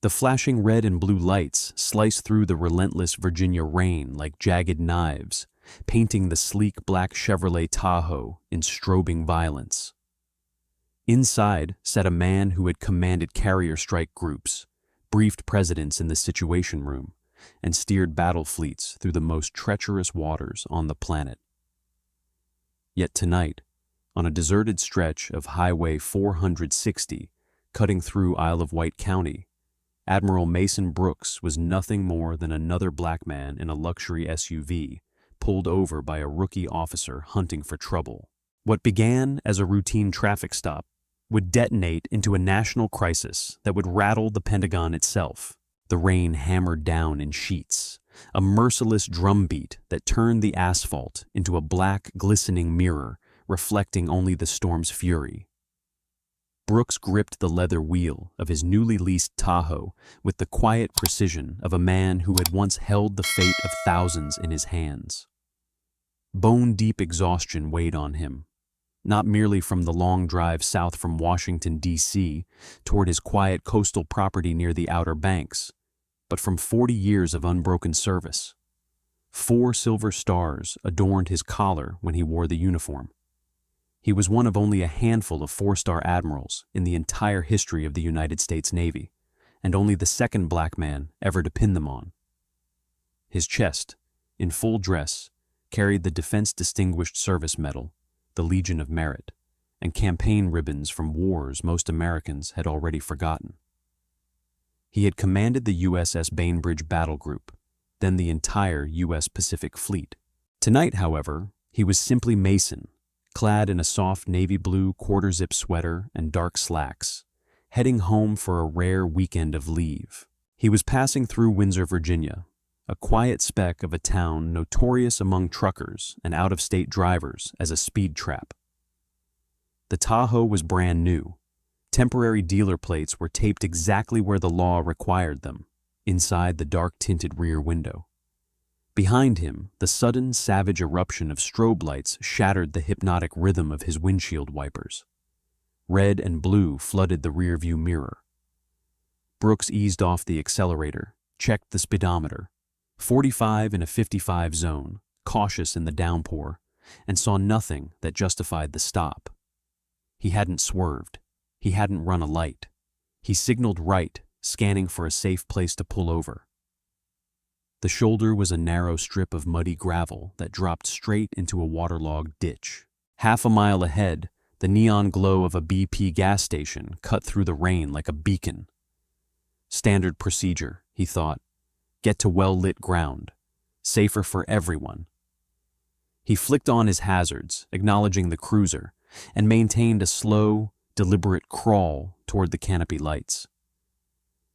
The flashing red and blue lights sliced through the relentless Virginia rain like jagged knives, painting the sleek black Chevrolet Tahoe in strobing violence. Inside sat a man who had commanded carrier strike groups, briefed presidents in the Situation Room, and steered battle fleets through the most treacherous waters on the planet. Yet tonight, on a deserted stretch of Highway 460, cutting through Isle of Wight County, Admiral Mason Brooks was nothing more than another black man in a luxury SUV, pulled over by a rookie officer hunting for trouble. What began as a routine traffic stop would detonate into a national crisis that would rattle the Pentagon itself. The rain hammered down in sheets, a merciless drumbeat that turned the asphalt into a black, glistening mirror, reflecting only the storm's fury. Brooks gripped the leather wheel of his newly leased Tahoe with the quiet precision of a man who had once held the fate of thousands in his hands. Bone-deep exhaustion weighed on him, not merely from the long drive south from Washington, D.C., toward his quiet coastal property near the Outer Banks, but from 40 years of unbroken service. 4 silver stars adorned his collar when he wore the uniform. He was one of only a handful of 4-star admirals in the entire history of the United States Navy, and only the second black man ever to pin them on. His chest, in full dress, carried the Defense Distinguished Service Medal, the Legion of Merit, and campaign ribbons from wars most Americans had already forgotten. He had commanded the USS Bainbridge Battle Group, then the entire U.S. Pacific Fleet. Tonight, however, he was simply Mason, clad in a soft navy blue quarter-zip sweater and dark slacks, heading home for a rare weekend of leave. He was passing through Windsor, Virginia, a quiet speck of a town notorious among truckers and out-of-state drivers as a speed trap. The Tahoe was brand new. Temporary dealer plates were taped exactly where the law required them, inside the dark-tinted rear window. Behind him, the sudden, savage eruption of strobe lights shattered the hypnotic rhythm of his windshield wipers. Red and blue flooded the rearview mirror. Brooks eased off the accelerator, checked the speedometer, 45 in a 55 zone, cautious in the downpour, and saw nothing that justified the stop. He hadn't swerved. He hadn't run a light. He signaled right, scanning for a safe place to pull over. The shoulder was a narrow strip of muddy gravel that dropped straight into a waterlogged ditch. Half a mile ahead, the neon glow of a BP gas station cut through the rain like a beacon. Standard procedure, he thought. Get to well-lit ground. Safer for everyone. He flicked on his hazards, acknowledging the cruiser, and maintained a slow, deliberate crawl toward the canopy lights.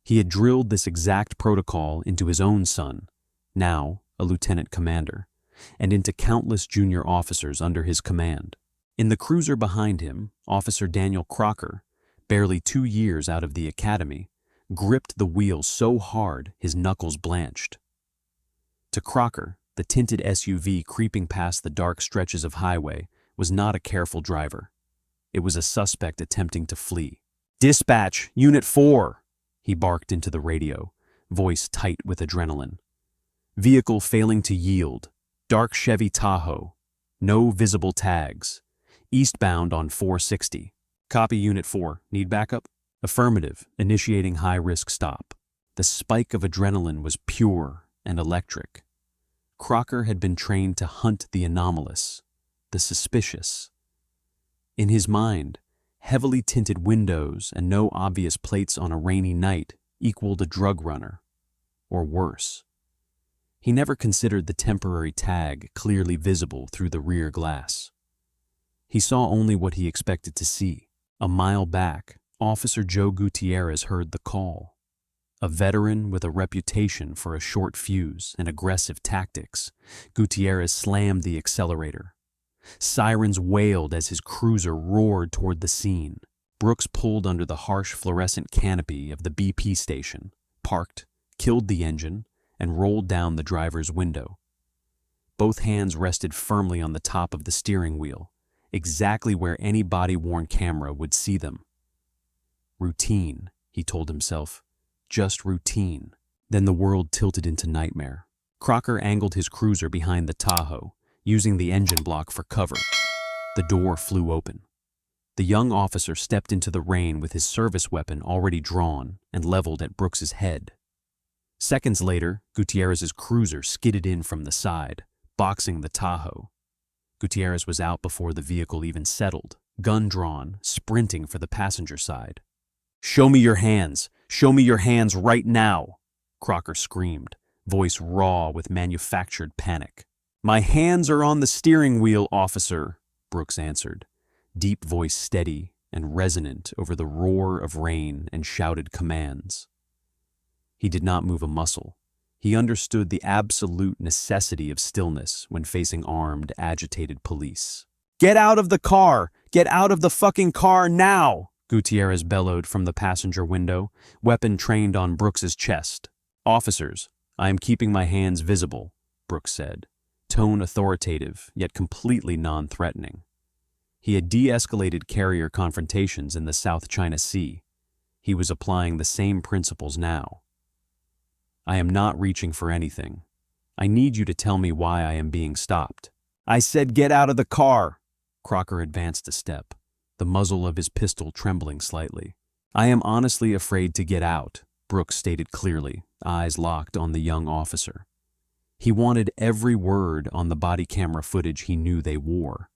He had drilled this exact protocol into his own son, now a lieutenant commander, and into countless junior officers under his command. In the cruiser behind him, Officer Daniel Crocker, barely 2 years out of the academy, gripped the wheel so hard his knuckles blanched. To Crocker, the tinted SUV creeping past the dark stretches of highway was not a careful driver. It was a suspect attempting to flee. "Dispatch, Unit 4!" he barked into the radio, voice tight with adrenaline. "Vehicle failing to yield. Dark Chevy Tahoe. No visible tags. Eastbound on 460. Copy, Unit 4. Need backup?" "Affirmative. Initiating high-risk stop." The spike of adrenaline was pure and electric. Crocker had been trained to hunt the anomalous, the suspicious. In his mind, heavily tinted windows and no obvious plates on a rainy night equaled a drug runner, or worse. He never considered the temporary tag clearly visible through the rear glass. He saw only what he expected to see. A mile back, Officer Joe Gutierrez heard the call. A veteran with a reputation for a short fuse and aggressive tactics, Gutierrez slammed the accelerator. Sirens wailed as his cruiser roared toward the scene. Brooks pulled under the harsh fluorescent canopy of the BP station, parked, killed the engine, and rolled down the driver's window. Both hands rested firmly on the top of the steering wheel, exactly where any body-worn camera would see them. Routine, he told himself, just routine. Then the world tilted into nightmare. Crocker angled his cruiser behind the Tahoe, using the engine block for cover. The door flew open. The young officer stepped into the rain with his service weapon already drawn and leveled at Brooks's head. Seconds later, Gutierrez's cruiser skidded in from the side, boxing the Tahoe. Gutierrez was out before the vehicle even settled, gun drawn, sprinting for the passenger side. "Show me your hands! Show me your hands right now!" Crocker screamed, voice raw with manufactured panic. "My hands are on the steering wheel, officer," Brooks answered, deep voice steady and resonant over the roar of rain and shouted commands. He did not move a muscle. He understood the absolute necessity of stillness when facing armed, agitated police. "Get out of the car! Get out of the fucking car now!" Gutierrez bellowed from the passenger window, weapon trained on Brooks's chest. "Officers, I am keeping my hands visible," Brooks said, tone authoritative yet completely non-threatening. He had de-escalated carrier confrontations in the South China Sea. He was applying the same principles now. "I am not reaching for anything. I need you to tell me why I am being stopped." "I said get out of the car!" Crocker advanced a step, the muzzle of his pistol trembling slightly. "I am honestly afraid to get out," Brooks stated clearly, eyes locked on the young officer. He wanted every word on the body camera footage he knew they wore.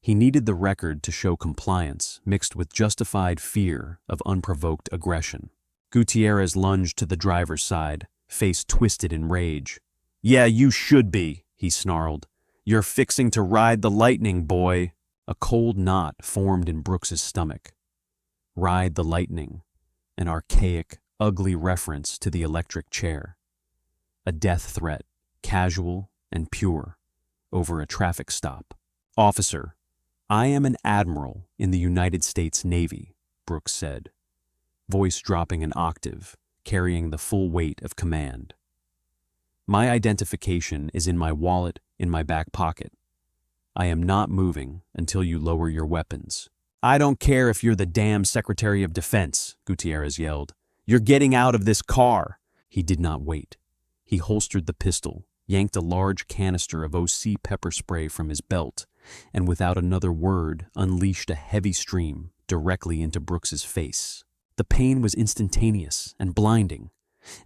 He needed the record to show compliance mixed with justified fear of unprovoked aggression. Gutierrez lunged to the driver's side, face twisted in rage. "Yeah, you should be," he snarled. "You're fixing to ride the lightning, boy." A cold knot formed in Brooks's stomach. Ride the lightning, an archaic, ugly reference to the electric chair. A death threat, casual and pure, over a traffic stop. "Officer, I am an admiral in the United States Navy," Brooks said, voice dropping an octave, carrying the full weight of command. "My identification is in my wallet in my back pocket. I am not moving until you lower your weapons." "I don't care if you're the damn Secretary of Defense," Gutierrez yelled. "You're getting out of this car." He did not wait. He holstered the pistol, yanked a large canister of OC pepper spray from his belt, and without another word unleashed a heavy stream directly into Brooks's face. The pain was instantaneous and blinding,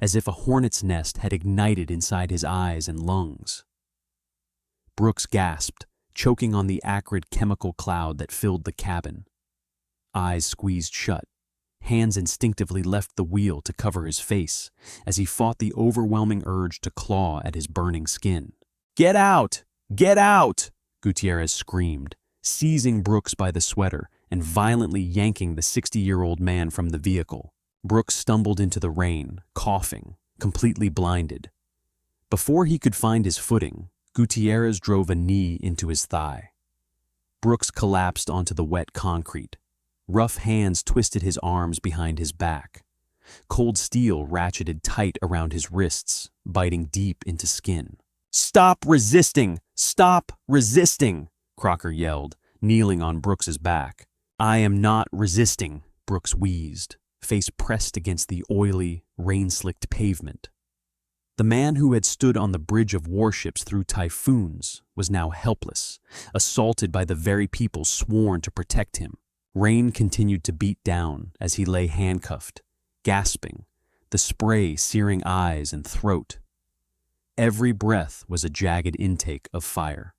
as if a hornet's nest had ignited inside his eyes and lungs. Brooks gasped, choking on the acrid chemical cloud that filled the cabin. Eyes squeezed shut, hands instinctively left the wheel to cover his face as he fought the overwhelming urge to claw at his burning skin. "Get out! Get out!" Gutierrez screamed, seizing Brooks by the sweater and violently yanking the 60-year-old man from the vehicle. Brooks stumbled into the rain, coughing, completely blinded. Before he could find his footing, Gutierrez drove a knee into his thigh. Brooks collapsed onto the wet concrete. Rough hands twisted his arms behind his back. Cold steel ratcheted tight around his wrists, biting deep into skin. "Stop resisting! Stop resisting!" Crocker yelled, kneeling on Brooks's back. "I am not resisting," Brooks wheezed, face pressed against the oily, rain-slicked pavement. The man who had stood on the bridge of warships through typhoons was now helpless, assaulted by the very people sworn to protect him. Rain continued to beat down as he lay handcuffed, gasping, the spray searing eyes and throat. Every breath was a jagged intake of fire.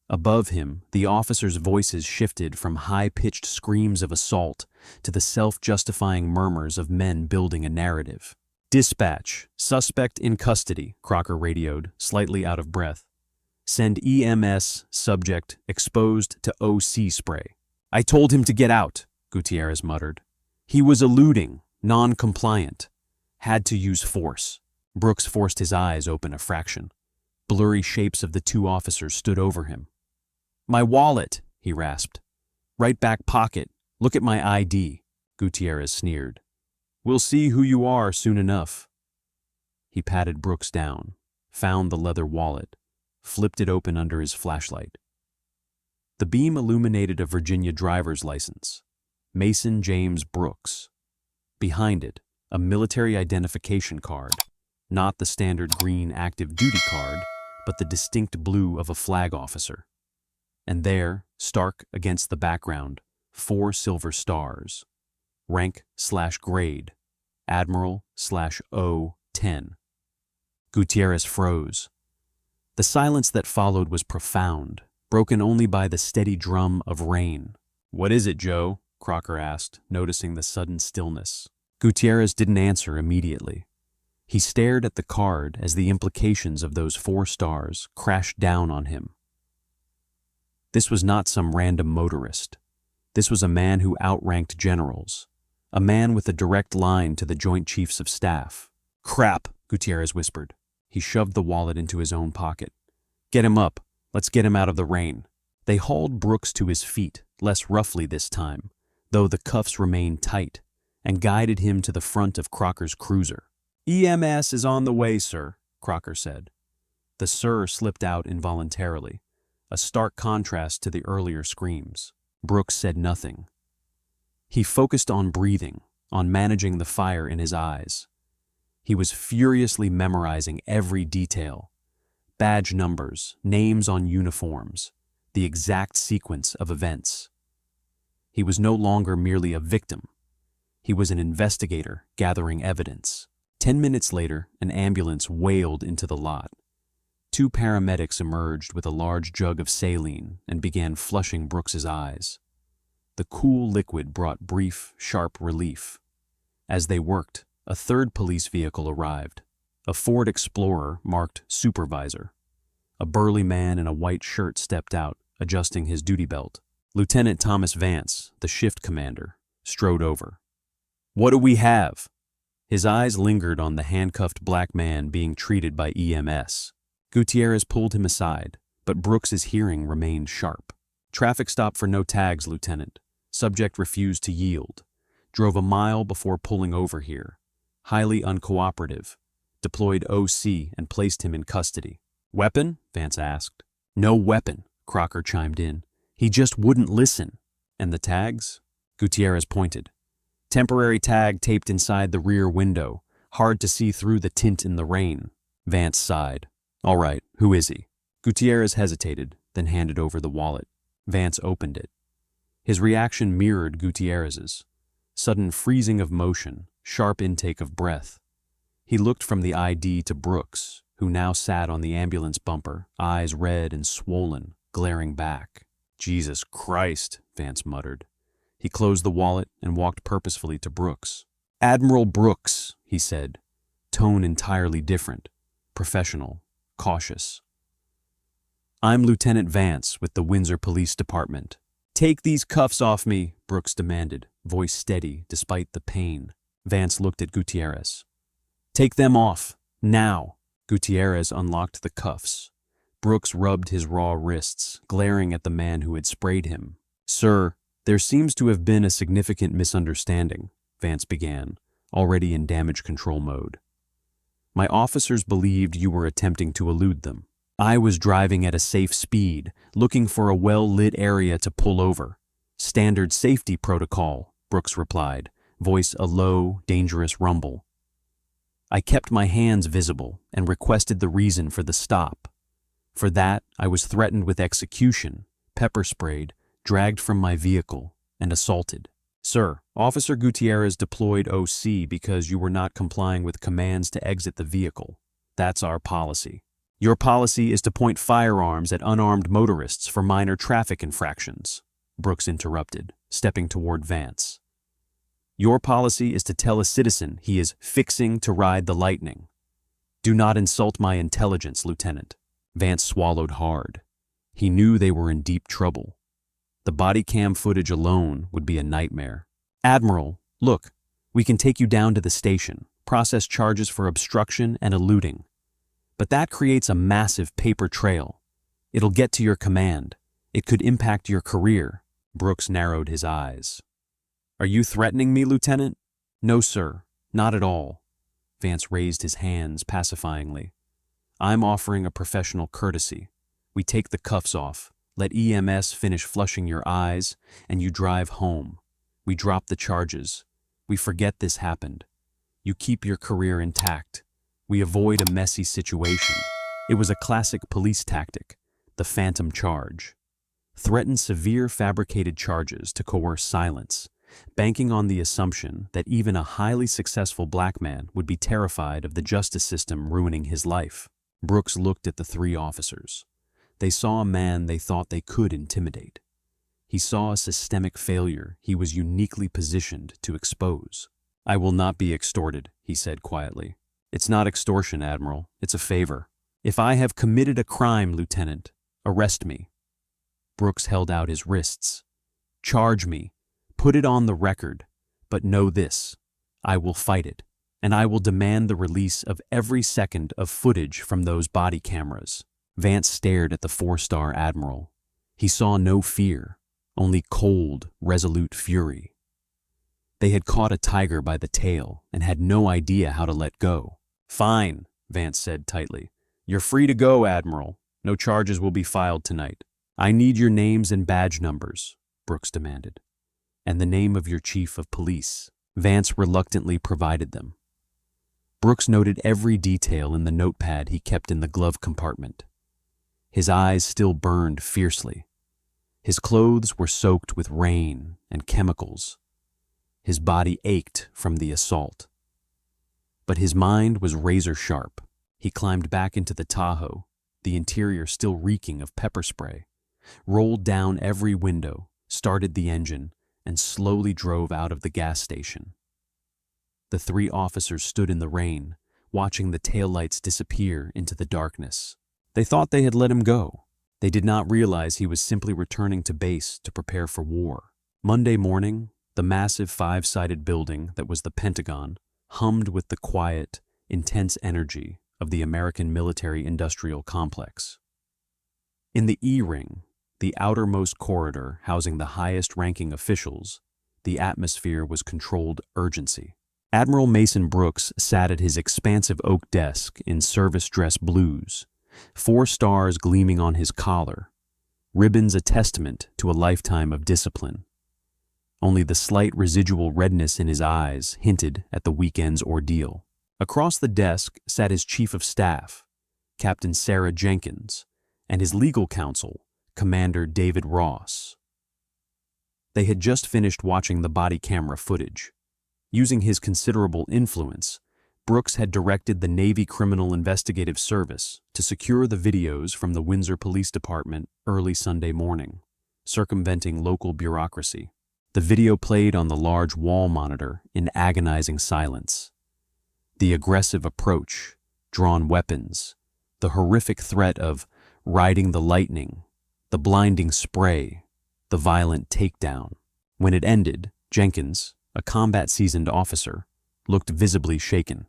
Above him, the officers' voices shifted from high-pitched screams of assault to the self-justifying murmurs of men building a narrative. "Dispatch, suspect in custody," Crocker radioed, slightly out of breath. "Send EMS, subject, exposed to OC spray." "I told him to get out," Gutierrez muttered. "He was eluding, non-compliant. Had to use force." Brooks forced his eyes open a fraction. Blurry shapes of the two officers stood over him. "My wallet," he rasped. "Right back pocket. Look at my ID," Gutierrez sneered. "We'll see who you are soon enough." He patted Brooks down, found the leather wallet, flipped it open under his flashlight. The beam illuminated a Virginia driver's license, Mason James Brooks. Behind it, a military identification card, not the standard green active duty card, but the distinct blue of a flag officer. And there, stark against the background, 4 silver stars. Rank/grade, Admiral/O10. Gutierrez froze. The silence that followed was profound, broken only by the steady drum of rain. "What is it, Joe?" Crocker asked, noticing the sudden stillness. Gutierrez didn't answer immediately. He stared at the card as the implications of those 4 stars crashed down on him. This was not some random motorist. This was a man who outranked generals, a man with a direct line to the Joint Chiefs of Staff. "Crap," Gutierrez whispered. He shoved the wallet into his own pocket. "Get him up. Let's get him out of the rain." They hauled Brooks to his feet, less roughly this time, though the cuffs remained tight, and guided him to the front of Crocker's cruiser. "EMS is on the way, sir," Crocker said. The "sir" slipped out involuntarily, a stark contrast to the earlier screams. Brooks said nothing. He focused on breathing, on managing the fire in his eyes. He was furiously memorizing every detail: badge numbers, names on uniforms, the exact sequence of events. He was no longer merely a victim. He was an investigator gathering evidence. 10 minutes later, an ambulance wailed into the lot. 2 paramedics emerged with a large jug of saline and began flushing Brooks's eyes. The cool liquid brought brief, sharp relief. As they worked, a 3rd police vehicle arrived, a Ford Explorer marked Supervisor. A burly man in a white shirt stepped out, adjusting his duty belt. Lieutenant Thomas Vance, the shift commander, strode over. "What do we have?" His eyes lingered on the handcuffed black man being treated by EMS. Gutierrez pulled him aside, but Brooks's hearing remained sharp. "Traffic stop for no tags, Lieutenant. Subject refused to yield. Drove a mile before pulling over here. Highly uncooperative. Deployed OC and placed him in custody." "Weapon?" Vance asked. "No weapon," Crocker chimed in. "He just wouldn't listen." "And the tags?" Gutierrez pointed. "Temporary tag taped inside the rear window. Hard to see through the tint in the rain." Vance sighed. "All right, who is he?" Gutierrez hesitated, then handed over the wallet. Vance opened it. His reaction mirrored Gutierrez's. Sudden freezing of motion, sharp intake of breath. He looked from the ID to Brooks, who now sat on the ambulance bumper, eyes red and swollen, glaring back. "Jesus Christ," Vance muttered. He closed the wallet and walked purposefully to Brooks. "Admiral Brooks," he said, tone entirely different, professional, cautious. "I'm Lieutenant Vance with the Windsor Police Department." "Take these cuffs off me," Brooks demanded, voice steady despite the pain. Vance looked at Gutierrez. "Take them off, now." Gutierrez unlocked the cuffs. Brooks rubbed his raw wrists, glaring at the man who had sprayed him. "Sir, there seems to have been a significant misunderstanding," Vance began, already in damage control mode. "My officers believed you were attempting to elude them. I was driving at a safe speed, looking for a well-lit area to pull over. Standard safety protocol," Brooks replied, voice a low, dangerous rumble. "I kept my hands visible and requested the reason for the stop. For that, I was threatened with execution, pepper sprayed, dragged from my vehicle, and assaulted. Sir, Officer Gutierrez deployed OC because you were not complying with commands to exit the vehicle. That's our policy. Your policy is to point firearms at unarmed motorists for minor traffic infractions," Brooks interrupted, stepping toward Vance. "Your policy is to tell a citizen he is fixing to ride the lightning. Do not insult my intelligence, Lieutenant." Vance swallowed hard. He knew they were in deep trouble. The body cam footage alone would be a nightmare. "Admiral, look, we can take you down to the station, process charges for obstruction and eluding. But that creates a massive paper trail. It'll get to your command. It could impact your career." Brooks narrowed his eyes. "Are you threatening me, Lieutenant?" "No, sir, not at all." Vance raised his hands pacifyingly. "I'm offering a professional courtesy. We take the cuffs off, let EMS finish flushing your eyes, and you drive home. We drop the charges. We forget this happened. You keep your career intact. We avoid a messy situation. It was a classic police tactic, the phantom charge. Threaten severe fabricated charges to coerce silence, banking on the assumption that even a highly successful black man would be terrified of the justice system ruining his life. Brooks looked at the three officers. They saw a man they thought they could intimidate. He saw a systemic failure he was uniquely positioned to expose. "I will not be extorted," he said quietly. "It's not extortion, Admiral. It's a favor. If I have committed a crime, Lieutenant, arrest me." Brooks held out his wrists. "Charge me. Put it on the record. But know this. I will fight it, and I will demand the release of every second of footage from those body cameras." Vance stared at the four-star Admiral. He saw no fear, only cold, resolute fury. They had caught a tiger by the tail and had no idea how to let go. "Fine," Vance said tightly. "You're free to go, Admiral. No charges will be filed tonight." "I need your names and badge numbers," Brooks demanded. "And the name of your chief of police." Vance reluctantly provided them. Brooks noted every detail in the notepad he kept in the glove compartment. His eyes still burned fiercely. His clothes were soaked with rain and chemicals. His body ached from the assault. But his mind was razor sharp. He climbed back into the Tahoe, the interior still reeking of pepper spray, rolled down every window, started the engine, and slowly drove out of the gas station. The three officers stood in the rain, watching the taillights disappear into the darkness. They thought they had let him go. They did not realize he was simply returning to base to prepare for war. Monday morning, the massive five-sided building that was the Pentagon hummed with the quiet, intense energy of the American military-industrial complex. In the E-ring, the outermost corridor housing the highest-ranking officials, the atmosphere was controlled urgency. Admiral Mason Brooks sat at his expansive oak desk in service dress blues, 4 stars gleaming on his collar, ribbons a testament to a lifetime of discipline. Only the slight residual redness in his eyes hinted at the weekend's ordeal. Across the desk sat his chief of staff, Captain Sarah Jenkins, and his legal counsel, Commander David Ross. They had just finished watching the body camera footage. Using his considerable influence, Brooks had directed the Navy Criminal Investigative Service to secure the videos from the Windsor Police Department early Sunday morning, circumventing local bureaucracy. The video played on the large wall monitor in agonizing silence. The aggressive approach, drawn weapons, the horrific threat of riding the lightning, the blinding spray, the violent takedown. When it ended, Jenkins, a combat-seasoned officer, looked visibly shaken.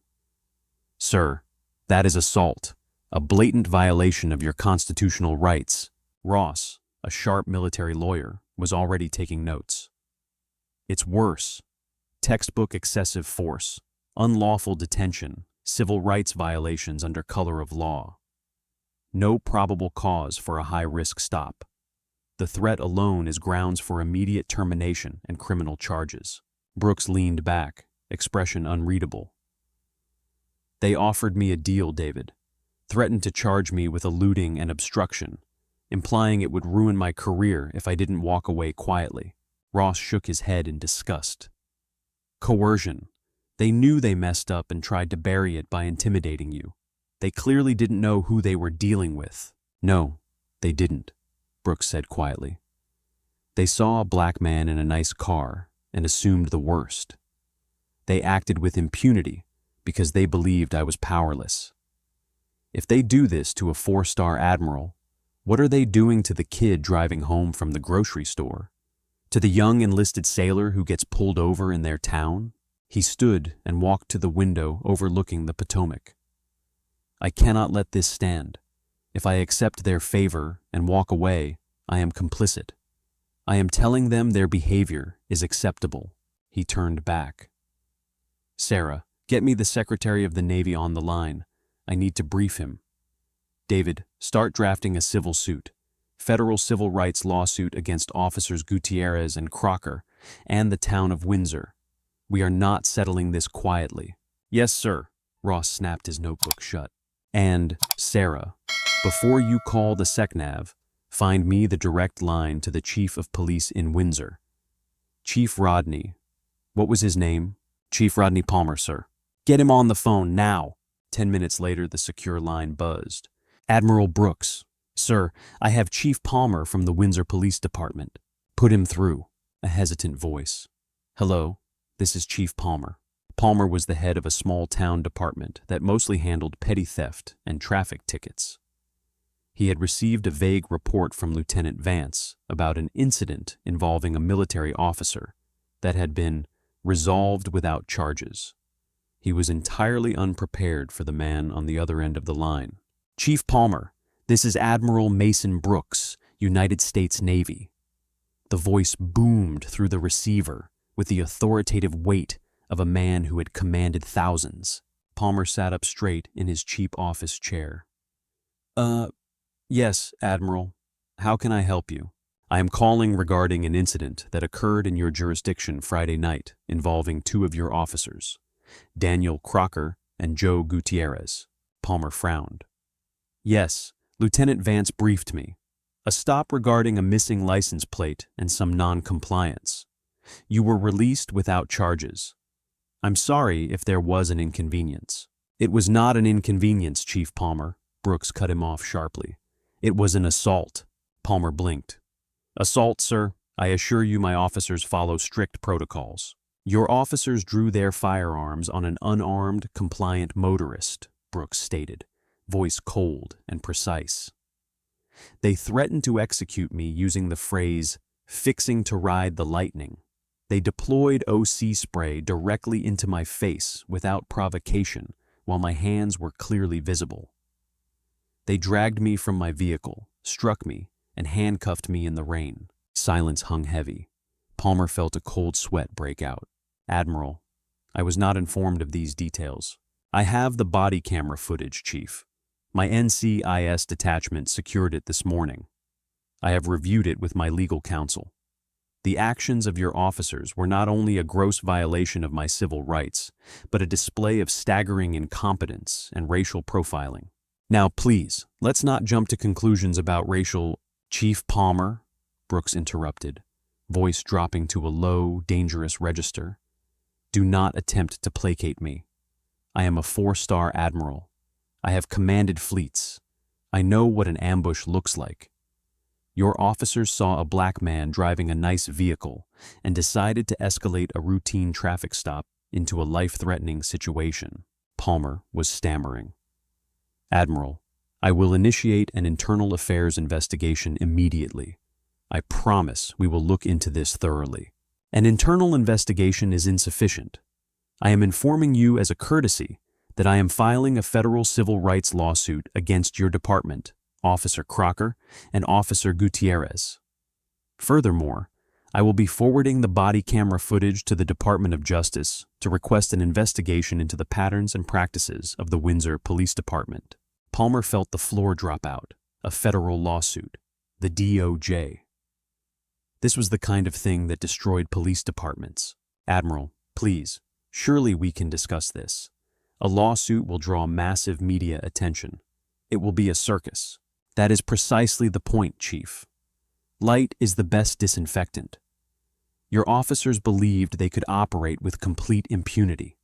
"Sir, that is assault, a blatant violation of your constitutional rights." Ross, a sharp military lawyer, was already taking notes. "It's worse. Textbook excessive force, unlawful detention, civil rights violations under color of law. No probable cause for a high-risk stop. The threat alone is grounds for immediate termination and criminal charges." Brooks leaned back, expression unreadable. "They offered me a deal, David. Threatened to charge me with eluding and obstruction, implying it would ruin my career if I didn't walk away quietly." Ross shook his head in disgust. "Coercion. They knew they messed up and tried to bury it by intimidating you. They clearly didn't know who they were dealing with." "No, they didn't," Brooks said quietly. "They saw a black man in a nice car and assumed the worst. They acted with impunity because they believed I was powerless. If they do this to a 4-star admiral, what are they doing to the kid driving home from the grocery store? To the young enlisted sailor who gets pulled over in their town?" He stood and walked to the window overlooking the Potomac. "I cannot let this stand. If I accept their favor and walk away, I am complicit. I am telling them their behavior is acceptable." He turned back. "Sarah, get me the Secretary of the Navy on the line. I need to brief him. David, start drafting a civil suit. Federal civil rights lawsuit against Officers Gutierrez and Crocker and the town of Windsor. We are not settling this quietly." Yes, sir. Ross snapped his notebook shut. And, Sarah, before you call the SecNav, find me the direct line to the Chief of Police in Windsor. Chief Rodney. What was his name? Chief Rodney Palmer, sir. Get him on the phone now. 10 minutes later, the secure line buzzed. Admiral Brooks. Sir, I have Chief Palmer from the Windsor Police Department. Put him through. A hesitant voice. Hello, this is Chief Palmer. Palmer was the head of a small town department that mostly handled petty theft and traffic tickets. He had received a vague report from Lieutenant Vance about an incident involving a military officer that had been resolved without charges. He was entirely unprepared for the man on the other end of the line. Chief Palmer, this is Admiral Mason Brooks, United States Navy. The voice boomed through the receiver with the authoritative weight of a man who had commanded thousands. Palmer sat up straight in his cheap office chair. Yes, Admiral. How can I help you? I am calling regarding an incident that occurred in your jurisdiction Friday night involving two of your officers, Daniel Crocker and Joe Gutierrez. Palmer frowned. Yes, Lieutenant Vance briefed me. A stop regarding a missing license plate and some non-compliance. You were released without charges. I'm sorry if there was an inconvenience. It was not an inconvenience, Chief Palmer. Brooks cut him off sharply. It was an assault. Palmer blinked. Assault, sir. I assure you my officers follow strict protocols. Your officers drew their firearms on an unarmed, compliant motorist, Brooks stated, voice cold and precise. They threatened to execute me using the phrase, fixing to ride the lightning. They deployed OC spray directly into my face without provocation while my hands were clearly visible. They dragged me from my vehicle, struck me, and handcuffed me in the rain. Silence hung heavy. Palmer felt a cold sweat break out. Admiral, I was not informed of these details. I have the body camera footage, Chief. My NCIS detachment secured it this morning. I have reviewed it with my legal counsel. The actions of your officers were not only a gross violation of my civil rights, but a display of staggering incompetence and racial profiling. Now, please, let's not jump to conclusions about racial... Chief Palmer, Brooks interrupted, voice dropping to a low, dangerous register. Do not attempt to placate me. I am a 4-star admiral. I have commanded fleets. I know what an ambush looks like. Your officers saw a black man driving a nice vehicle and decided to escalate a routine traffic stop into a life-threatening situation. Palmer was stammering. Admiral, I will initiate an internal affairs investigation immediately. I promise we will look into this thoroughly. An internal investigation is insufficient. I am informing you as a courtesy that I am filing a federal civil rights lawsuit against your department, Officer Crocker and Officer Gutierrez. Furthermore, I will be forwarding the body camera footage to the Department of Justice to request an investigation into the patterns and practices of the Windsor Police Department. Palmer felt the floor drop out. A federal lawsuit. The DOJ. This was the kind of thing that destroyed police departments. Admiral, please, surely we can discuss this. A lawsuit will draw massive media attention. It will be a circus. That is precisely the point, Chief. Light is the best disinfectant. Your officers believed they could operate with complete impunity.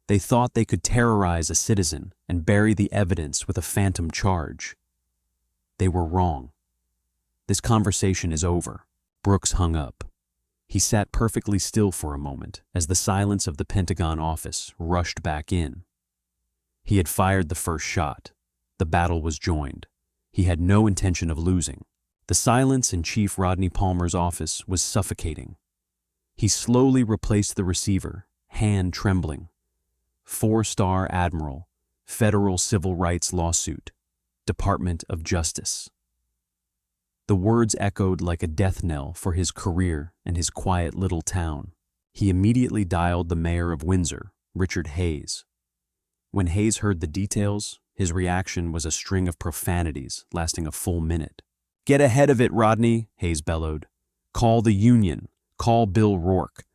They thought they could terrorize a citizen and bury the evidence with a phantom charge. They were wrong. This conversation is over. Brooks hung up. He sat perfectly still for a moment as the silence of the Pentagon office rushed back in. He had fired the first shot. The battle was joined. He had no intention of losing. The silence in Chief Rodney Palmer's office was suffocating. He slowly replaced the receiver, hand trembling. 4-star Admiral, Federal Civil Rights Lawsuit, Department of Justice. The words echoed like a death knell for his career and his quiet little town. He immediately dialed the mayor of Windsor, Richard Hayes. When Hayes heard the details, his reaction was a string of profanities lasting a full minute. "Get ahead of it, Rodney," Hayes bellowed. "Call the union. Call Bill Rourke.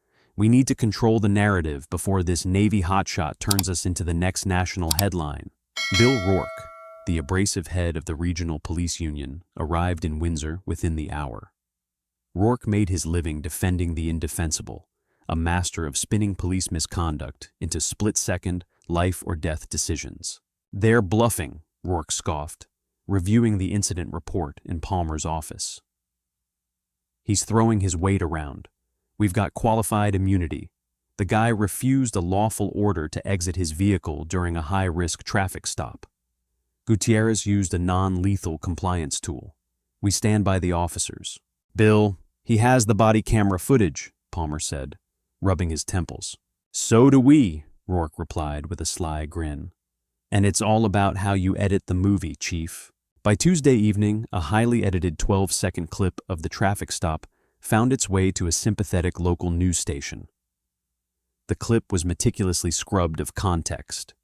We need to control the narrative before this Navy hotshot turns us into the next national headline. Bill Rourke, the abrasive head of the regional police union, arrived in Windsor within the hour. Rourke made his living defending the indefensible, a master of spinning police misconduct into split-second, life-or-death decisions. "They're bluffing," Rourke scoffed, reviewing the incident report in Palmer's office. "He's throwing his weight around. We've got qualified immunity. The guy refused a lawful order to exit his vehicle during a high-risk traffic stop. Gutierrez used a non-lethal compliance tool. We stand by the officers." "Bill, he has the body camera footage," Palmer said, rubbing his temples. "So do we," Rourke replied with a sly grin. "And it's all about how you edit the movie, Chief." By Tuesday evening, a highly edited 12-second clip of the traffic stop found its way to a sympathetic local news station. The clip was meticulously scrubbed of context.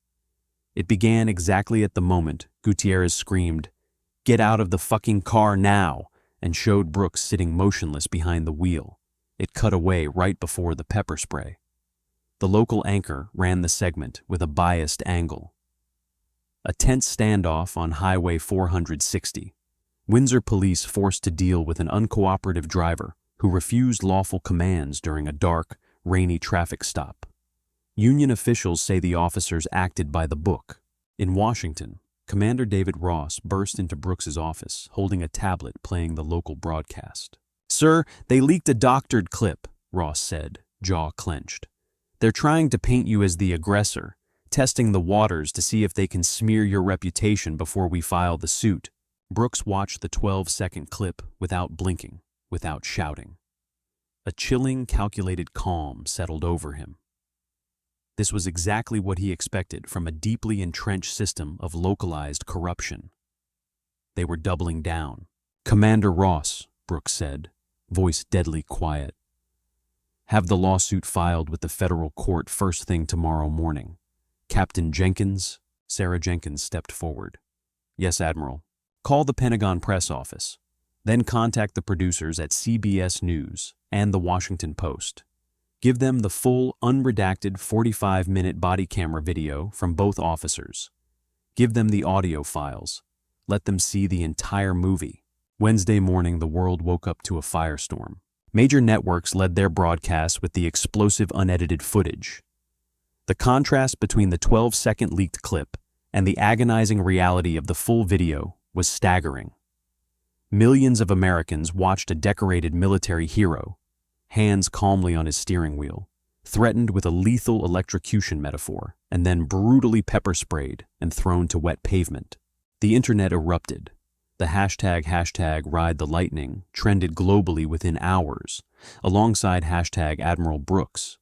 It began exactly at the moment Gutierrez screamed, "Get out of the fucking car now!" and showed Brooks sitting motionless behind the wheel. It cut away right before the pepper spray. The local anchor ran the segment with a biased angle. A tense standoff on Highway 460. Windsor police forced to deal with an uncooperative driver who refused lawful commands during a dark, rainy traffic stop. Union officials say the officers acted by the book. In Washington, Commander David Ross burst into Brooks's office, holding a tablet playing the local broadcast. "Sir, they leaked a doctored clip," Ross said, jaw clenched. "They're trying to paint you as the aggressor, testing the waters to see if they can smear your reputation before we file the suit." Brooks watched the 12-second clip without blinking, without shouting. A chilling, calculated calm settled over him. This was exactly what he expected from a deeply entrenched system of localized corruption. They were doubling down. "Commander Ross," Brooks said, voice deadly quiet. "Have the lawsuit filed with the federal court first thing tomorrow morning. Captain Jenkins." Sarah Jenkins stepped forward. "Yes, Admiral." "Call the Pentagon press office. Then contact the producers at CBS News and the Washington Post. Give them the full, unredacted 45-minute body camera video from both officers. Give them the audio files. Let them see the entire movie." Wednesday morning, the world woke up to a firestorm. Major networks led their broadcasts with the explosive, unedited footage. The contrast between the 12-second leaked clip and the agonizing reality of the full video was staggering. Millions of Americans watched a decorated military hero, hands calmly on his steering wheel, threatened with a lethal electrocution metaphor, and then brutally pepper-sprayed and thrown to wet pavement. The internet erupted. The hashtag #RideTheLightning trended globally within hours, alongside hashtag Admiral Brooks.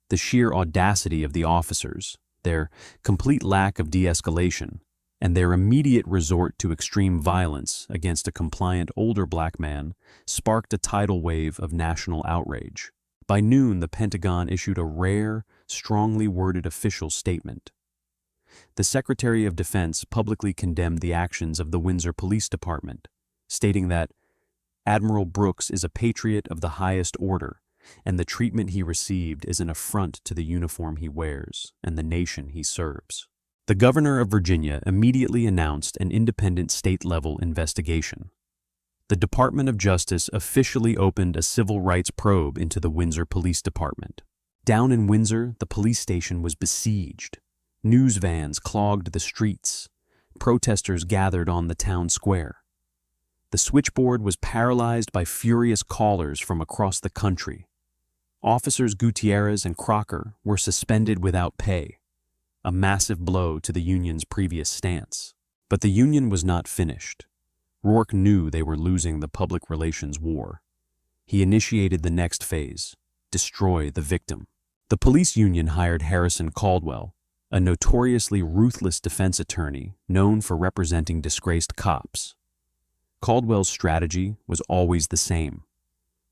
The sheer audacity of the officers, their complete lack of de-escalation, and their immediate resort to extreme violence against a compliant older black man sparked a tidal wave of national outrage. By noon, the Pentagon issued a rare, strongly worded official statement. The Secretary of Defense publicly condemned the actions of the Windsor Police Department, stating that Admiral Brooks is a patriot of the highest order, and the treatment he received is an affront to the uniform he wears and the nation he serves. The governor of Virginia immediately announced an independent state-level investigation. The Department of Justice officially opened a civil rights probe into the Windsor Police Department. Down in Windsor, the police station was besieged. News vans clogged the streets. Protesters gathered on the town square. The switchboard was paralyzed by furious callers from across the country. Officers Gutierrez and Crocker were suspended without pay, a massive blow to the union's previous stance. But the union was not finished. Rourke knew they were losing the public relations war. He initiated the next phase: destroy the victim. The police union hired Harrison Caldwell, a notoriously ruthless defense attorney known for representing disgraced cops. Caldwell's strategy was always the same: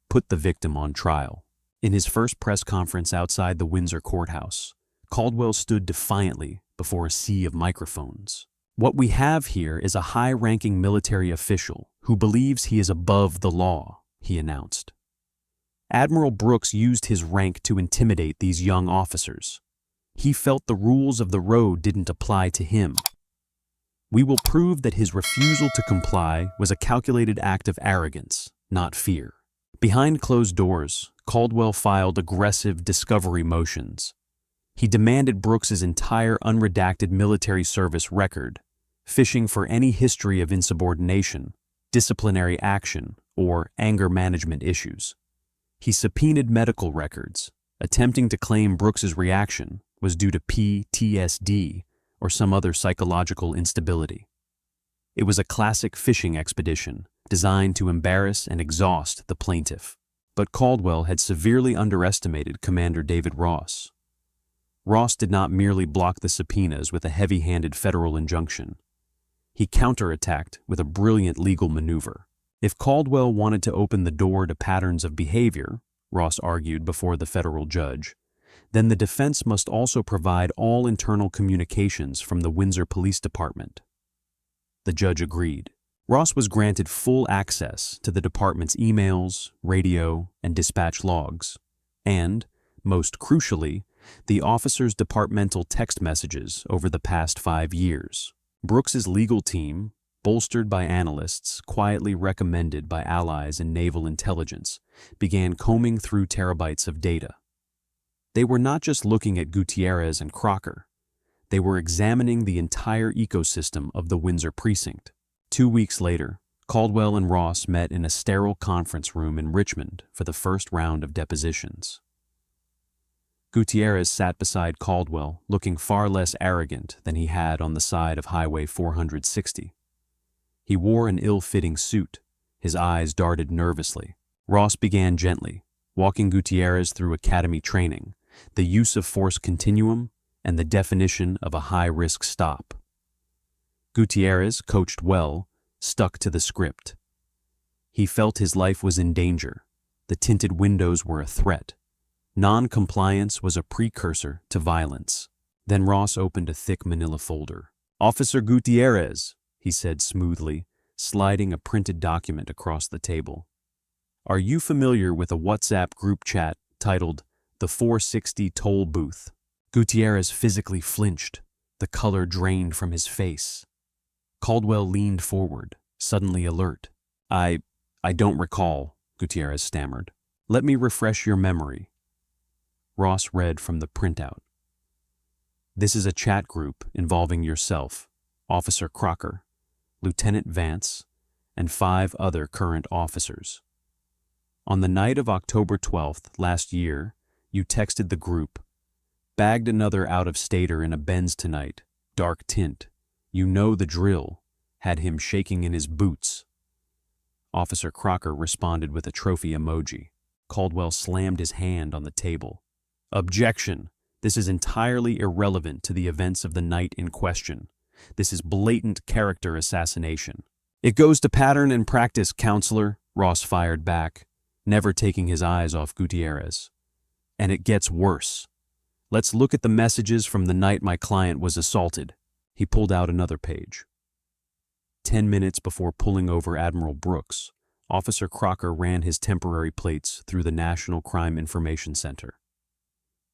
put the victim on trial. In his first press conference outside the Windsor courthouse, Caldwell stood defiantly before a sea of microphones. "What we have here is a high-ranking military official who believes he is above the law," he announced. Admiral Brooks used his rank to intimidate these young officers. He felt the rules of the road didn't apply to him. We will prove that his refusal to comply was a calculated act of arrogance, not fear. Behind closed doors, Caldwell filed aggressive discovery motions. He demanded Brooks's entire unredacted military service record, fishing for any history of insubordination, disciplinary action, or anger management issues. He subpoenaed medical records, attempting to claim Brooks's reaction was due to PTSD or some other psychological instability. It was a classic fishing expedition designed to embarrass and exhaust the plaintiff. But Caldwell had severely underestimated Commander David Ross. Ross did not merely block the subpoenas with a heavy-handed federal injunction. He counterattacked with a brilliant legal maneuver. If Caldwell wanted to open the door to patterns of behavior, Ross argued before the federal judge, then the defense must also provide all internal communications from the Windsor Police Department. The judge agreed. Ross was granted full access to the department's emails, radio, and dispatch logs, and, most crucially, the officers' departmental text messages over the past 5 years. Brooks's legal team, bolstered by analysts quietly recommended by allies in naval intelligence, began combing through terabytes of data. They were not just looking at Gutierrez and Crocker. They were examining the entire ecosystem of the Windsor precinct. 2 weeks later, Caldwell and Ross met in a sterile conference room in Richmond for the first round of depositions. Gutierrez sat beside Caldwell, looking far less arrogant than he had on the side of Highway 460. He wore an ill-fitting suit. His eyes darted nervously. Ross began gently, walking Gutierrez through academy training, the use of force continuum, and the definition of a high-risk stop. Gutierrez, coached well, stuck to the script. He felt his life was in danger. The tinted windows were a threat. Non-compliance was a precursor to violence. Then Ross opened a thick manila folder. "Officer Gutierrez," he said smoothly, sliding a printed document across the table. "Are you familiar with a WhatsApp group chat titled The 460 Toll Booth?" Gutierrez physically flinched. The color drained from his face. Caldwell leaned forward, suddenly alert. I don't recall," Gutierrez stammered. "Let me refresh your memory." Ross read from the printout. "This is a chat group involving yourself, Officer Crocker, Lieutenant Vance, and 5 other current officers. On the night of October 12th last year, you texted the group, 'Bagged another out-of-stater in a Benz tonight, dark tint. You know the drill. Had him shaking in his boots.'" Officer Crocker responded with a trophy emoji. Caldwell slammed his hand on the table. "Objection! This is entirely irrelevant to the events of the night in question. This is blatant character assassination." "It goes to pattern and practice, counselor," Ross fired back, never taking his eyes off Gutierrez. "And it gets worse. Let's look at the messages from the night my client was assaulted." He pulled out another page. 10 minutes before pulling over Admiral Brooks, Officer Crocker ran his temporary plates through the National Crime Information Center.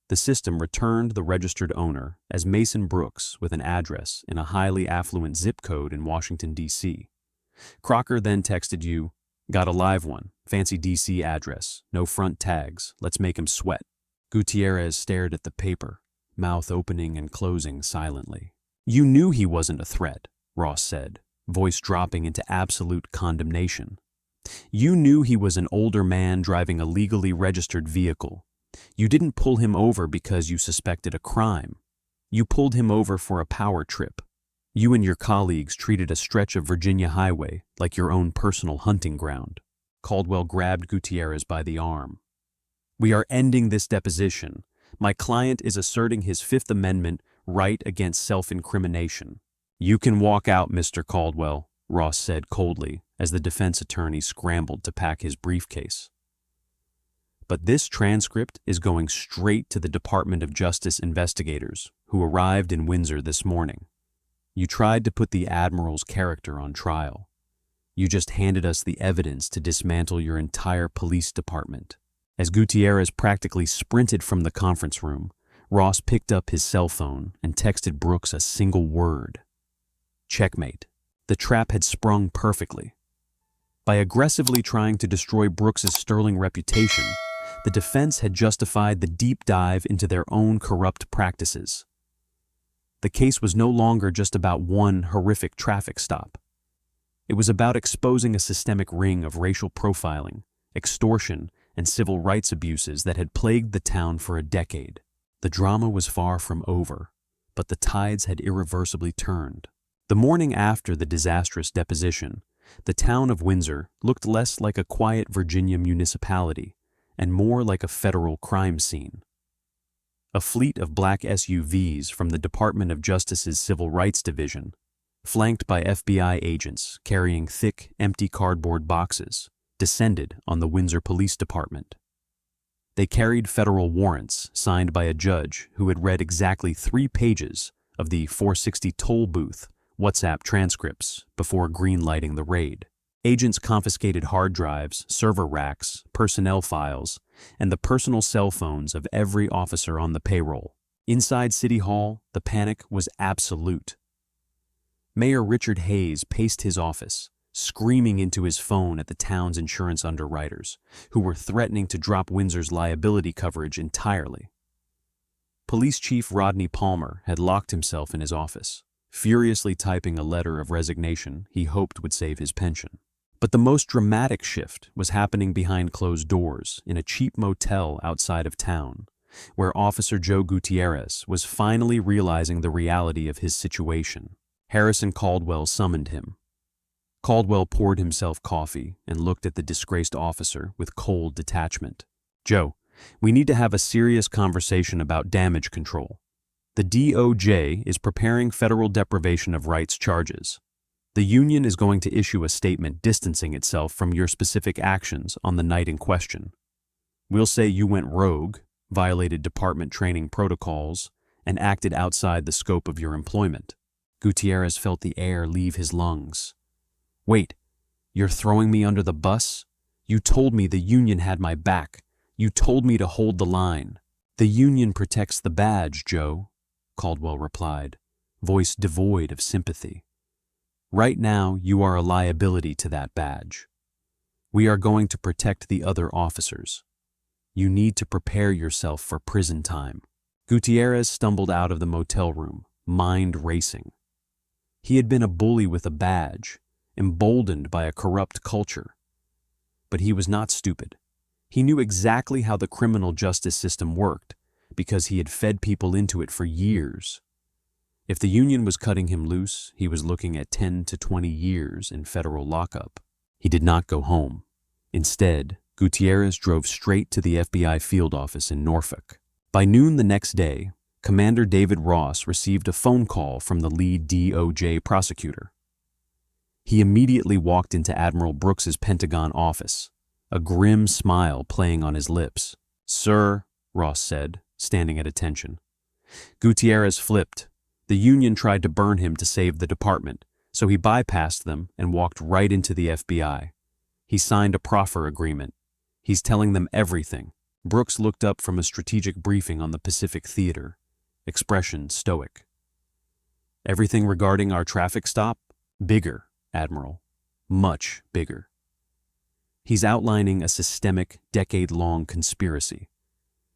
The system returned the registered owner as Mason Brooks with an address in a highly affluent zip code in Washington, D.C. Crocker then texted you, "Got a live one, fancy D.C. address, no front tags, let's make him sweat." Gutierrez stared at the paper, mouth opening and closing silently. "You knew he wasn't a threat," Ross said, voice dropping into absolute condemnation. "You knew he was an older man driving a legally registered vehicle. You didn't pull him over because you suspected a crime. You pulled him over for a power trip. You and your colleagues treated a stretch of Virginia highway like your own personal hunting ground." Caldwell grabbed Gutierrez by the arm. "We are ending this deposition. My client is asserting his Fifth Amendment right against self-incrimination." "You can walk out, Mr. Caldwell," Ross said coldly as the defense attorney scrambled to pack his briefcase. "But this transcript is going straight to the Department of Justice investigators who arrived in Windsor this morning. You tried to put the Admiral's character on trial. You just handed us the evidence to dismantle your entire police department. As Gutierrez practically sprinted from the conference room, Ross picked up his cell phone and texted Brooks a single word: checkmate. The trap had sprung perfectly. By aggressively trying to destroy Brooks's sterling reputation, the defense had justified the deep dive into their own corrupt practices. The case was no longer just about one horrific traffic stop. It was about exposing a systemic ring of racial profiling, extortion, and civil rights abuses that had plagued the town for a decade. The drama was far from over, but the tides had irreversibly turned. The morning after the disastrous deposition, the town of Windsor looked less like a quiet Virginia municipality and more like a federal crime scene. A fleet of black SUVs from the Department of Justice's Civil Rights Division, flanked by FBI agents carrying thick, empty cardboard boxes, descended on the Windsor Police Department. They carried federal warrants signed by a judge who had read exactly 3 pages of the 460 toll booth WhatsApp transcripts before green-lighting the raid. Agents confiscated hard drives, server racks, personnel files, and the personal cell phones of every officer on the payroll. Inside City Hall, the panic was absolute. Mayor Richard Hayes paced his office, screaming into his phone at the town's insurance underwriters, who were threatening to drop Windsor's liability coverage entirely. Police Chief Rodney Palmer had locked himself in his office, furiously typing a letter of resignation he hoped would save his pension. But the most dramatic shift was happening behind closed doors in a cheap motel outside of town, where Officer Joe Gutierrez was finally realizing the reality of his situation. Harrison Caldwell summoned him. Caldwell poured himself coffee and looked at the disgraced officer with cold detachment. "Joe, we need to have a serious conversation about damage control. The DOJ is preparing federal deprivation of rights charges. The union is going to issue a statement distancing itself from your specific actions on the night in question. We'll say you went rogue, violated department training protocols, and acted outside the scope of your employment." Gutierrez felt the air leave his lungs. "Wait, you're throwing me under the bus? You told me the union had my back. You told me to hold the line." "The union protects the badge, Joe," Caldwell replied, voice devoid of sympathy. "Right now, you are a liability to that badge. We are going to protect the other officers. You need to prepare yourself for prison time." Gutierrez stumbled out of the motel room, mind racing. He had been a bully with a badge, emboldened by a corrupt culture. But he was not stupid. He knew exactly how the criminal justice system worked because he had fed people into it for years. If the union was cutting him loose, he was looking at 10 to 20 years in federal lockup. He did not go home. Instead, Gutierrez drove straight to the FBI field office in Norfolk. By noon the next day, Commander David Ross received a phone call from the lead DOJ prosecutor. He immediately walked into Admiral Brooks's Pentagon office, a grim smile playing on his lips. "Sir," Ross said, standing at attention. Gutierrez flipped. The union tried to burn him to save the department, so he bypassed them and walked right into the FBI. He signed a proffer agreement. He's telling them everything. Brooks looked up from a strategic briefing on the Pacific Theater, expression stoic. "Everything regarding our traffic stop? Bigger, Admiral. Much bigger. He's outlining a systemic, decade-long conspiracy.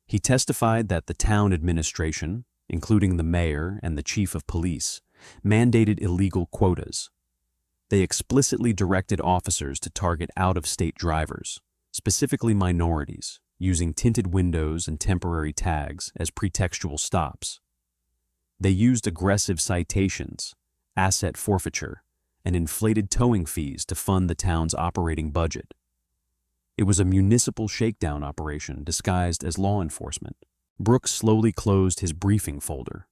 He testified that the town administration, including the mayor and the chief of police, mandated illegal quotas. They explicitly directed officers to target out-of-state drivers, specifically minorities, using tinted windows and temporary tags as pretextual stops. They used aggressive citations, asset forfeiture, and inflated towing fees to fund the town's operating budget. It was a municipal shakedown operation disguised as law enforcement. Brooks slowly closed his briefing folder.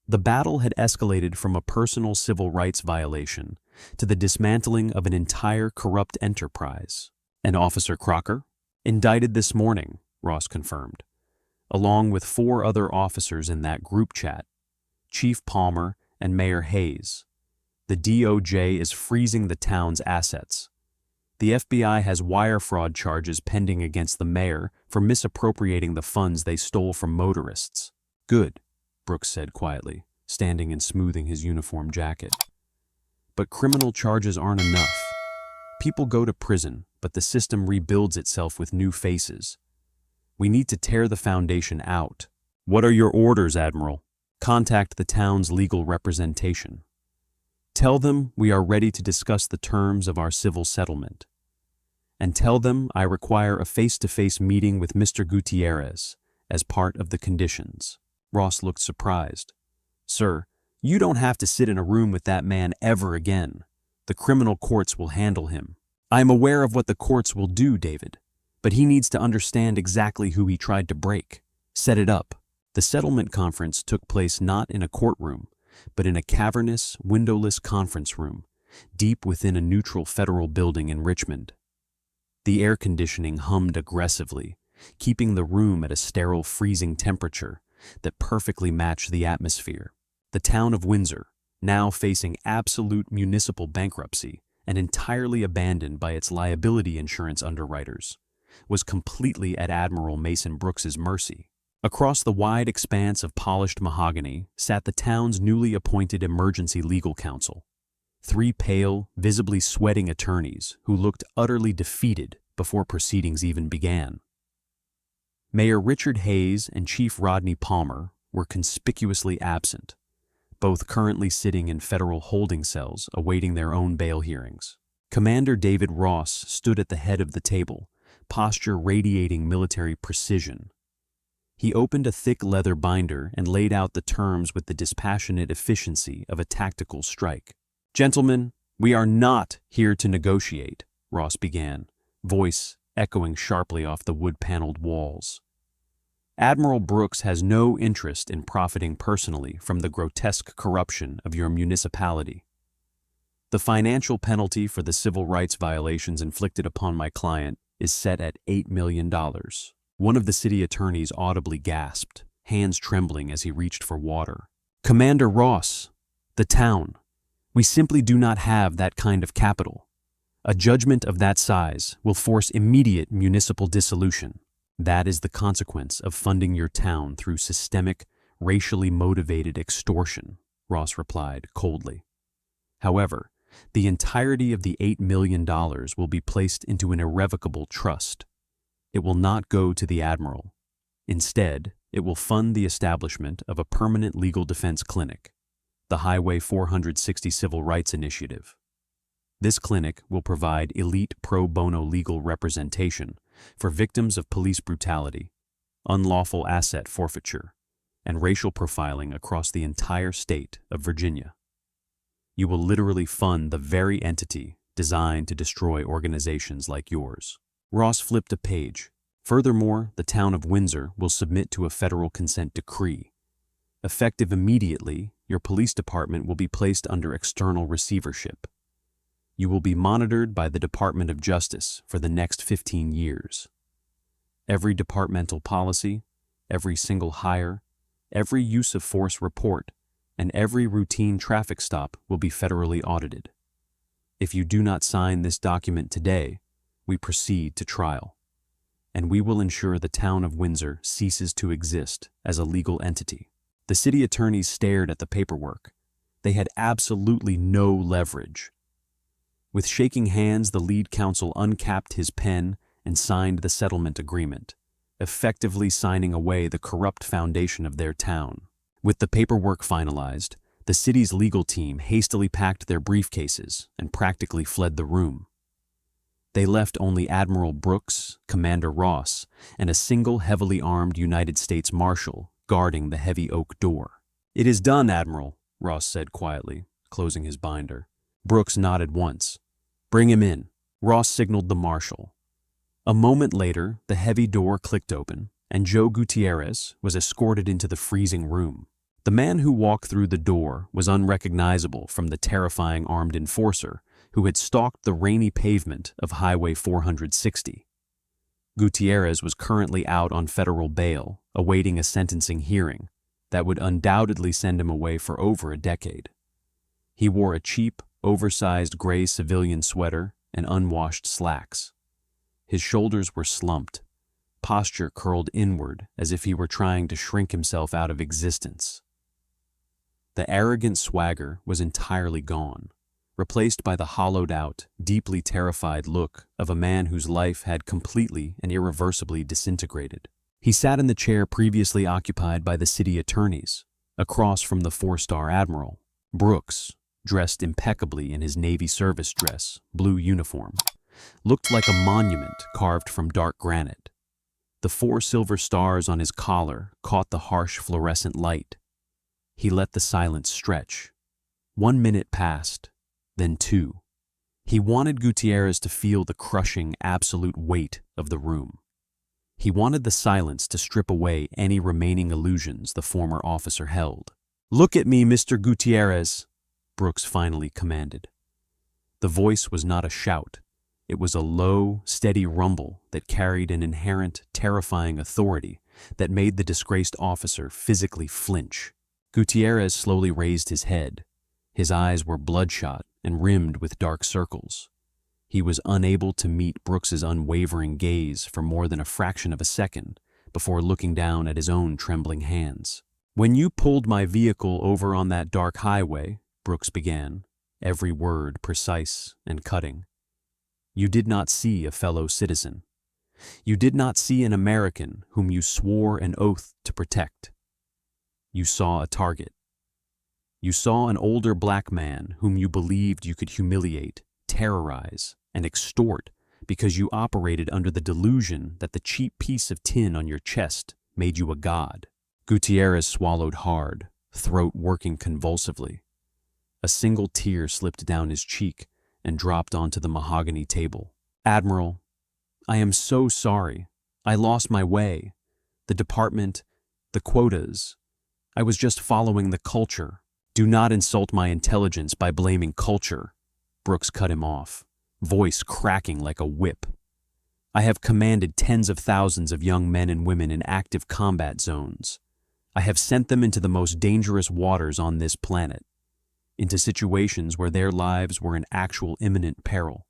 The battle had escalated from a personal civil rights violation to the dismantling of an entire corrupt enterprise. "And Officer Crocker? Indicted this morning," Ross confirmed, along with 4 other officers in that group chat, Chief Palmer and Mayor Hayes. "The DOJ is freezing the town's assets. The FBI has wire fraud charges pending against the mayor for misappropriating the funds they stole from motorists. Good, Brooks said quietly, standing and smoothing his uniform jacket. But criminal charges aren't enough. People go to prison, but the system rebuilds itself with new faces. We need to tear the foundation out. What are your orders, Admiral? Contact the town's legal representation. Tell them we are ready to discuss the terms of our civil settlement. And tell them I require a face-to-face meeting with Mr. Gutierrez as part of the conditions. Ross looked surprised. Sir, you don't have to sit in a room with that man ever again. The criminal courts will handle him. I am aware of what the courts will do, David, but he needs to understand exactly who he tried to break. Set it up. The settlement conference took place not in a courtroom, but in a cavernous, windowless conference room, deep within a neutral federal building in Richmond. The air conditioning hummed aggressively, keeping the room at a sterile, freezing temperature that perfectly matched the atmosphere. The town of Windsor, now facing absolute municipal bankruptcy and entirely abandoned by its liability insurance underwriters, was completely at Admiral Mason Brooks's mercy. Across the wide expanse of polished mahogany sat the town's newly appointed emergency legal counsel. 3 pale, visibly sweating attorneys who looked utterly defeated before proceedings even began. Mayor Richard Hayes and Chief Rodney Palmer were conspicuously absent, both currently sitting in federal holding cells awaiting their own bail hearings. Commander David Ross stood at the head of the table, posture radiating military precision. He opened a thick leather binder and laid out the terms with the dispassionate efficiency of a tactical strike. Gentlemen, we are not here to negotiate, Ross began, voice echoing sharply off the wood-paneled walls. Admiral Brooks has no interest in profiting personally from the grotesque corruption of your municipality. The financial penalty for the civil rights violations inflicted upon my client is set at $8 million. One of the city attorneys audibly gasped, hands trembling as he reached for water. Commander Ross, the town. We simply do not have that kind of capital. A judgment of that size will force immediate municipal dissolution. That is the consequence of funding your town through systemic, racially motivated extortion, Ross replied coldly. However, the entirety of the $8 million will be placed into an irrevocable trust. It will not go to the Admiral. Instead, it will fund the establishment of a permanent legal defense clinic, the Highway 460 Civil Rights Initiative. This clinic will provide elite pro bono legal representation for victims of police brutality, unlawful asset forfeiture, and racial profiling across the entire state of Virginia. You will literally fund the very entity designed to destroy organizations like yours. Ross flipped a page. Furthermore, the town of Windsor will submit to a federal consent decree. Effective immediately, your police department will be placed under external receivership. You will be monitored by the Department of Justice for the next 15 years. Every departmental policy, every single hire, every use of force report, and every routine traffic stop will be federally audited. If you do not sign this document today, we proceed to trial, and we will ensure the town of Windsor ceases to exist as a legal entity. The city attorneys stared at the paperwork. They had absolutely no leverage. With shaking hands, the lead counsel uncapped his pen and signed the settlement agreement, effectively signing away the corrupt foundation of their town. With the paperwork finalized, the city's legal team hastily packed their briefcases and practically fled the room. They left only Admiral Brooks, Commander Ross, and a single heavily armed United States Marshal guarding the heavy oak door. "It is done, Admiral," Ross said quietly, closing his binder. Brooks nodded once. "Bring him in." Ross signaled the Marshal. A moment later, the heavy door clicked open, and Joe Gutierrez was escorted into the freezing room. The man who walked through the door was unrecognizable from the terrifying armed enforcer who had stalked the rainy pavement of Highway 460. Gutierrez was currently out on federal bail, awaiting a sentencing hearing that would undoubtedly send him away for over a decade. He wore a cheap, oversized gray civilian sweater and unwashed slacks. His shoulders were slumped, posture curled inward as if he were trying to shrink himself out of existence. The arrogant swagger was entirely gone, replaced by the hollowed-out, deeply terrified look of a man whose life had completely and irreversibly disintegrated. He sat in the chair previously occupied by the city attorneys, across from the four-star Admiral. Brooks, dressed impeccably in his Navy service dress, blue uniform, looked like a monument carved from dark granite. The 4 silver stars on his collar caught the harsh fluorescent light. He let the silence stretch. 1 minute passed, then 2. He wanted Gutierrez to feel the crushing, absolute weight of the room. He wanted the silence to strip away any remaining illusions the former officer held. "Look at me, Mr. Gutierrez," Brooks finally commanded. The voice was not a shout. It was a low, steady rumble that carried an inherent, terrifying authority that made the disgraced officer physically flinch. Gutierrez slowly raised his head. His eyes were bloodshot and rimmed with dark circles. He was unable to meet Brooks's unwavering gaze for more than a fraction of a second before looking down at his own trembling hands. "When you pulled my vehicle over on that dark highway," Brooks began, every word precise and cutting, "you did not see a fellow citizen. You did not see an American whom you swore an oath to protect. You saw a target. You saw an older black man whom you believed you could humiliate, terrorize, and extort because you operated under the delusion that the cheap piece of tin on your chest made you a god." Gutierrez swallowed hard, throat working convulsively. A single tear slipped down his cheek and dropped onto the mahogany table. "Admiral, I am so sorry. I lost my way. The department, the quotas. I was just following the culture." "Do not insult my intelligence by blaming culture," Brooks cut him off, voice cracking like a whip. "I have commanded tens of thousands of young men and women in active combat zones. I have sent them into the most dangerous waters on this planet, into situations where their lives were in actual imminent peril.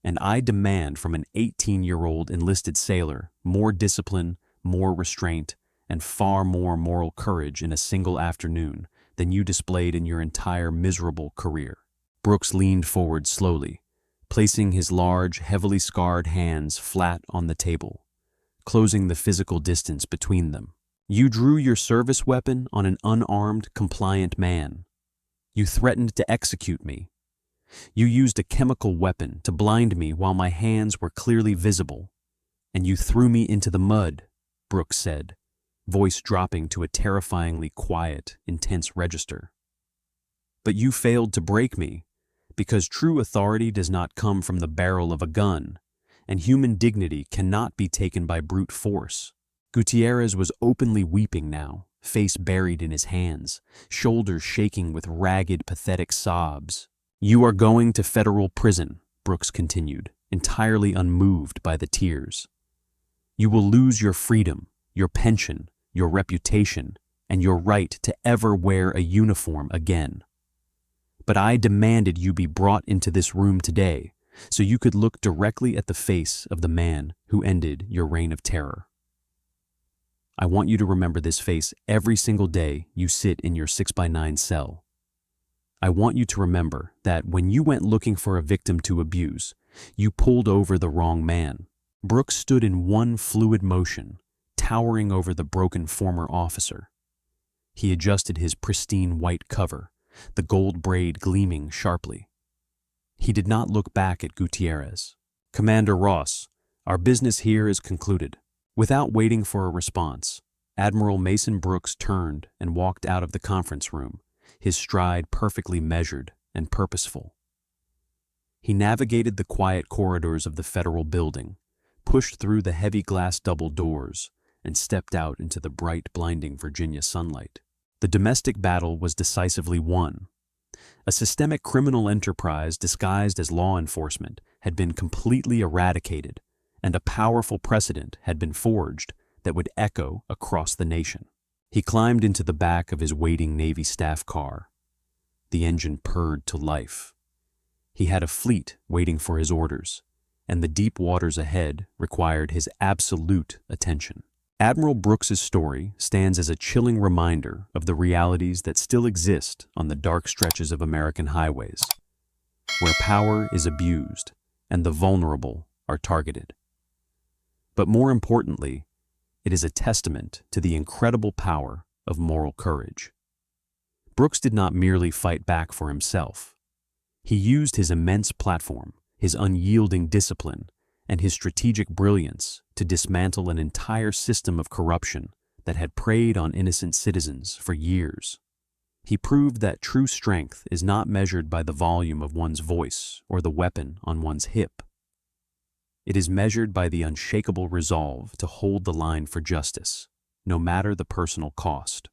And I demand from an 18-year-old enlisted sailor more discipline, more restraint, and far more moral courage in a single afternoon than you displayed in your entire miserable career." Brooks leaned forward slowly, placing his large, heavily scarred hands flat on the table, closing the physical distance between them. "You drew your service weapon on an unarmed, compliant man. You threatened to execute me. You used a chemical weapon to blind me while my hands were clearly visible. And you threw me into the mud," Brooks said, voice dropping to a terrifyingly quiet, intense register. "But you failed to break me, because true authority does not come from the barrel of a gun, and human dignity cannot be taken by brute force." Gutierrez was openly weeping now, face buried in his hands, shoulders shaking with ragged, pathetic sobs. "You are going to federal prison," Brooks continued, entirely unmoved by the tears. "You will lose your freedom, your pension, your reputation, and your right to ever wear a uniform again. But I demanded you be brought into this room today so you could look directly at the face of the man who ended your reign of terror. I want you to remember this face every single day you sit in your 6x9 cell. I want you to remember that when you went looking for a victim to abuse, you pulled over the wrong man." Brooks stood in one fluid motion, towering over the broken former officer. He adjusted his pristine white cover, the gold braid gleaming sharply. He did not look back at Gutierrez. "Commander Ross, our business here is concluded." Without waiting for a response, Admiral Mason Brooks turned and walked out of the conference room, his stride perfectly measured and purposeful. He navigated the quiet corridors of the federal building, pushed through the heavy glass double doors, and stepped out into the bright, blinding Virginia sunlight. The domestic battle was decisively won. A systemic criminal enterprise disguised as law enforcement had been completely eradicated, and a powerful precedent had been forged that would echo across the nation. He climbed into the back of his waiting Navy staff car. The engine purred to life. He had a fleet waiting for his orders, and the deep waters ahead required his absolute attention. Admiral Brooks's story stands as a chilling reminder of the realities that still exist on the dark stretches of American highways, where power is abused and the vulnerable are targeted. But more importantly, it is a testament to the incredible power of moral courage. Brooks did not merely fight back for himself. He used his immense platform, his unyielding discipline, and his strategic brilliance to dismantle an entire system of corruption that had preyed on innocent citizens for years. He proved that true strength is not measured by the volume of one's voice or the weapon on one's hip. It is measured by the unshakable resolve to hold the line for justice, no matter the personal cost.